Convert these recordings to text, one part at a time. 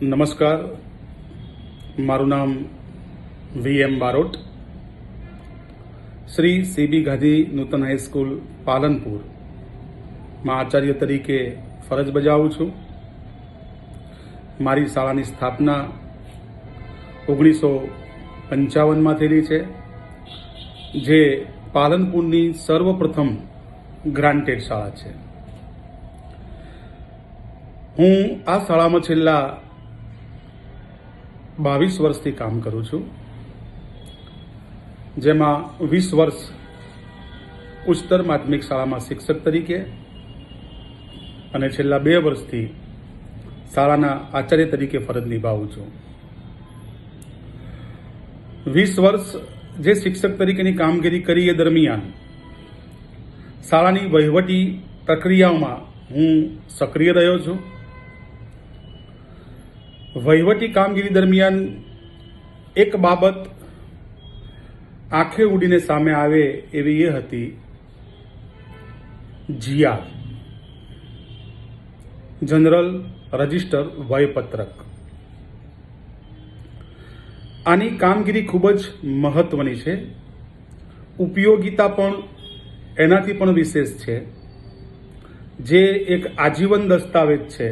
નમસ્કાર, મારું નામ VM બારોટ, શ્રી CB ગાંધી નૂતન હાઈસ્કૂલ પાલનપુરમાં આચાર્ય તરીકે ફરજ બજાવું છું. મારી શાળાની સ્થાપના 1955માં થયેલી છે, જે પાલનપુરની સર્વપ્રથમ ગ્રાન્ટેડ શાળા છે. હું આ શાળામાં છેલ્લા 22 વર્ષથી કામ કરું છું, જેમાં 20 વર્ષ ઉચ્ચતર માધ્યમિક શાળામાં શિક્ષક તરીકે અને છેલ્લા 2 વર્ષથી શાળાના આચાર્ય તરીકે ફરજ નિભાવું છું. 20 વર્ષ જે શિક્ષક તરીકેની કામગીરી કરી એ દરમિયાન શાળાની વહીવટી પ્રક્રિયાઓમાં હું સક્રિય રહ્યો છું. વહીવટી કામગીરી દરમિયાન એક બાબત આંખે ઉડીને સામે આવે એવી એ હતી GR, જનરલ રજિસ્ટર વયપત્રક. આની કામગીરી ખૂબ જ મહત્વની છે. ઉપયોગિતા પણ એનાથી પણ વિશેષ છે. જે એક આજીવન દસ્તાવેજ છે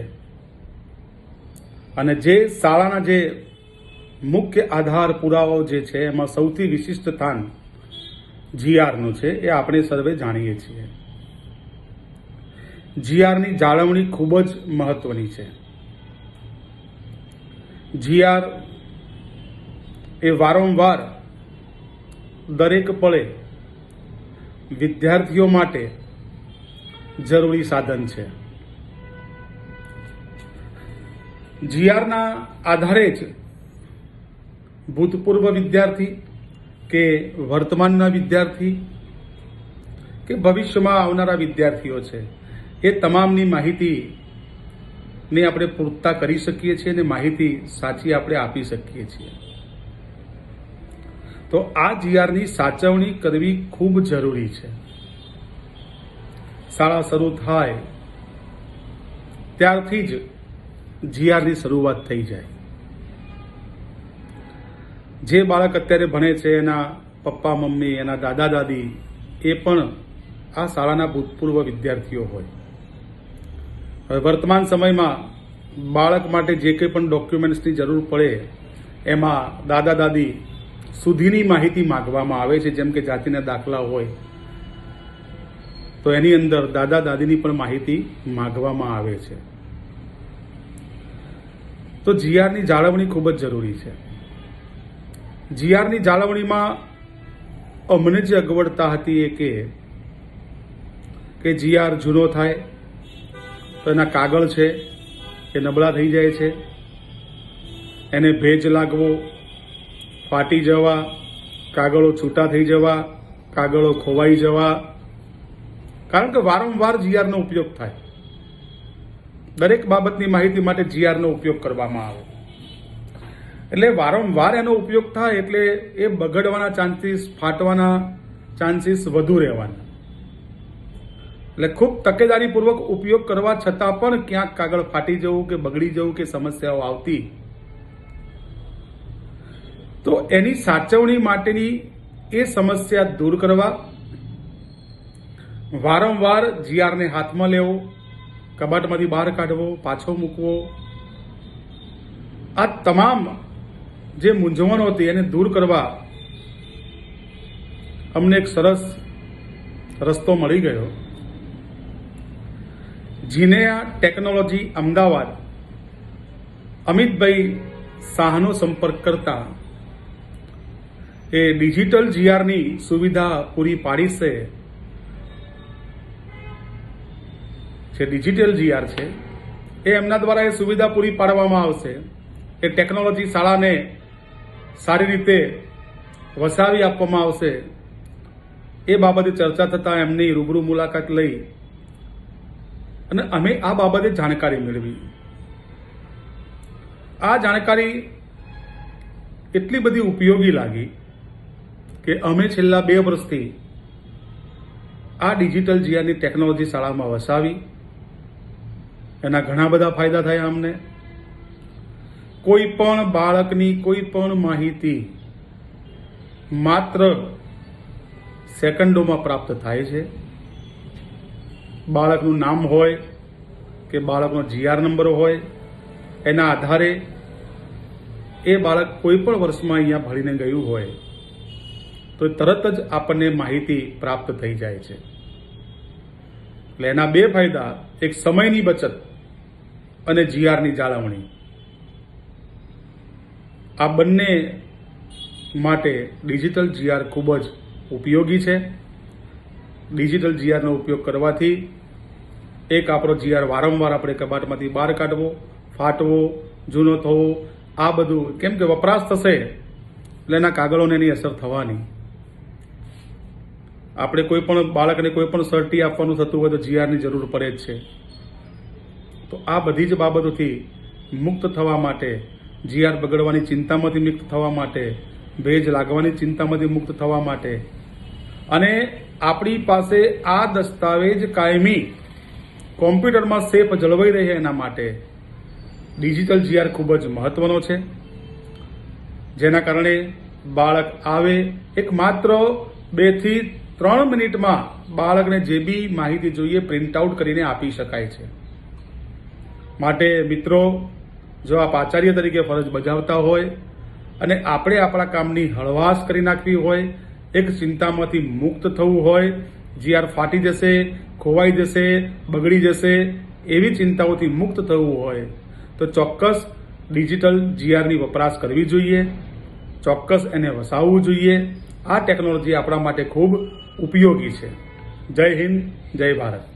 અને જે શાળાના જે મુખ્ય આધાર પુરાવાઓ જે છે એમાં સૌથી વિશિષ્ટ સ્થાન GRનું છે, એ આપણે સર્વે જાણીએ છીએ. GRની જાળવણી ખૂબ જ મહત્વની છે. GR એ વારંવાર દરેક પળે વિદ્યાર્થીઓ માટે જરૂરી સાધન છે. GRના આધારે જ ભૂતપૂર્વ વિદ્યાર્થી કે વર્તમાનના વિદ્યાર્થી કે ભવિષ્યમાં આવનારા વિદ્યાર્થીઓ છે, એ તમામની માહિતીને આપણે પૂર્તતા કરી શકીએ છીએ અને માહિતી સાચી આપણે આપી શકીએ છીએ. તો આ GRની સાચવણી કરવી ખૂબ જરૂરી છે. શાળા શરૂ થાય ત્યારથી જ GRની શરૂઆત થઈ જાય. જે બાળક અત્યારે ભણે છે એના પપ્પા મમ્મી, એના દાદા દાદી એ પણ આ શાળાના ભૂતપૂર્વ વિદ્યાર્થીઓ હોય. હવે વર્તમાન સમયમાં બાળક માટે જે કંઈ પણ ડોક્યુમેન્ટ્સની જરૂર પડે એમાં દાદા દાદી સુધીની માહિતી માંગવામાં આવે છે. જેમ કે જાતિના દાખલા હોય તો એની અંદર દાદા દાદીની પણ માહિતી માંગવામાં આવે છે. તો GRની જાળવણી ખૂબ જ જરૂરી છે. GRની જાળવણીમાં અમને જે અગવડતા હતી એ કે GR જૂનો થાય તો એના કાગળ છે એ નબળા થઈ જાય છે, એને ભેજ લાગવો, ફાટી જવા, કાગળો છૂટા થઈ જવા, કાગળો ખોવાઈ જવા. કારણ કે વારંવાર GRનો ઉપયોગ થાય. દરેક બાબતની માહિતી માટે GRનો ઉપયોગ કરવામાં આવે, એટલે વારંવાર એનો ઉપયોગ થાય એટલે એ બગડવાના ચાન્સીસ, ફાટવાના ચાન્સીસ વધુ રહેવાના. એટલે ખૂબ તકેદારીપૂર્વક ઉપયોગ કરવા છતાં પણ ક્યાંક કાગળ ફાટી જવું કે બગડી જવું કે સમસ્યાઓ આવતી, તો એની સાચવણી માટેની એ સમસ્યા દૂર કરવા વારંવાર GRને હાથમાં લેવો, કબાટમાંથી બહાર કાઢવો, પાછો મૂકવો, આ તમામ જે મૂંઝવણો હતી એને દૂર કરવા અમને એક સરસ રસ્તો મળી ગયો. જીનેયા ટેકનોલોજી અમદાવાદ અમિતભાઈ શાહનો સંપર્ક કરતા એ ડિજિટલ GRની સુવિધા પૂરી પાડી છે. જે ડિજિટલ GR છે એ એમના દ્વારા એ સુવિધા પૂરી પાડવામાં આવશે. એ ટેકનોલોજી શાળાને સારી રીતે વસાવી આપવામાં આવશે. એ બાબતે ચર્ચા થતાં એમની રૂબરૂ મુલાકાત લઈ અને અમે આ બાબતે જાણકારી મેળવી. આ જાણકારી એટલી બધી ઉપયોગી લાગી કે અમે છેલ્લા 2 વર્ષથી આ ડિજિટલ GRની ટેકનોલોજી શાળામાં વસાવી. એના ઘણા બધા ફાયદા થયા અમને. કોઈ પણ બાળકની કોઈ પણ માહિતી માત્ર સેકન્ડોમાં પ્રાપ્ત થાય છે. બાળકનું નામ હોય કે બાળકનો GR નંબર હોય, એના આધારે એ બાળક કોઈ પણ વર્ષમાં અહીંયા ભણીને ગયું હોય તો તરત જ આપણને માહિતી પ્રાપ્ત થઈ જાય છે. એટલે એના બે ફાયદા, એક સમયની બચત અને GRની જાળવણી. આ બંને માટે ડિજિટલ GR ખૂબ જ ઉપયોગી છે. ડિજિટલ GRનો ઉપયોગ કરવાથી એક આપણો GR વારંવાર આપણે કબાટમાંથી બહાર કાઢવો, ફાટવો, જૂનો થવો, આ બધું કેમ કે વપરાશ થશે એટલે એના કાગળોને એની અસર થવાની. આપણે કોઈ પણ બાળકને કોઈ પણ સર્ટી આપવાનું થતું હોય તો GRની જરૂર પડે જ છે. તો આ બધી જ બાબતોથી મુક્ત થવા માટે, GR બગડવાની ચિંતામાંથી મુક્ત થવા માટે, ભેજ લાગવાની ચિંતામાંથી મુક્ત થવા માટે અને આપણી પાસે આ દસ્તાવેજ કાયમી કોમ્પ્યુટરમાં સેફ જળવાઈ રહે એના માટે ડિજિટલ GR ખૂબ જ મહત્વનો છે. જેના કારણે બાળક આવે, એક માત્ર 2 થી 3 મિનિટમાં બાળકને જે બી માહિતી જોઈએ પ્રિન્ટ આઉટ કરીને આપી શકાય છે. માટે મિત્રો, જો આપ આચાર્ય તરીકે ફરજ બજાવતા હોય અને આપણે આપણા કામની હળવાશ કરી નાખવી હોય, એક ચિંતામાંથી મુક્ત થવું હોય, GR ફાટી જશે, ખોવાઈ જશે, બગડી જશે એવી ચિંતાઓથી મુક્ત થવું હોય તો ચોક્કસ ડિજિટલ GRની વપરાશ કરવી જોઈએ, ચોક્કસ એને વસાવવું જોઈએ. આ ટેકનોલોજી આપણા માટે ખૂબ ઉપયોગી છે. જય હિન્દ, જય ભારત.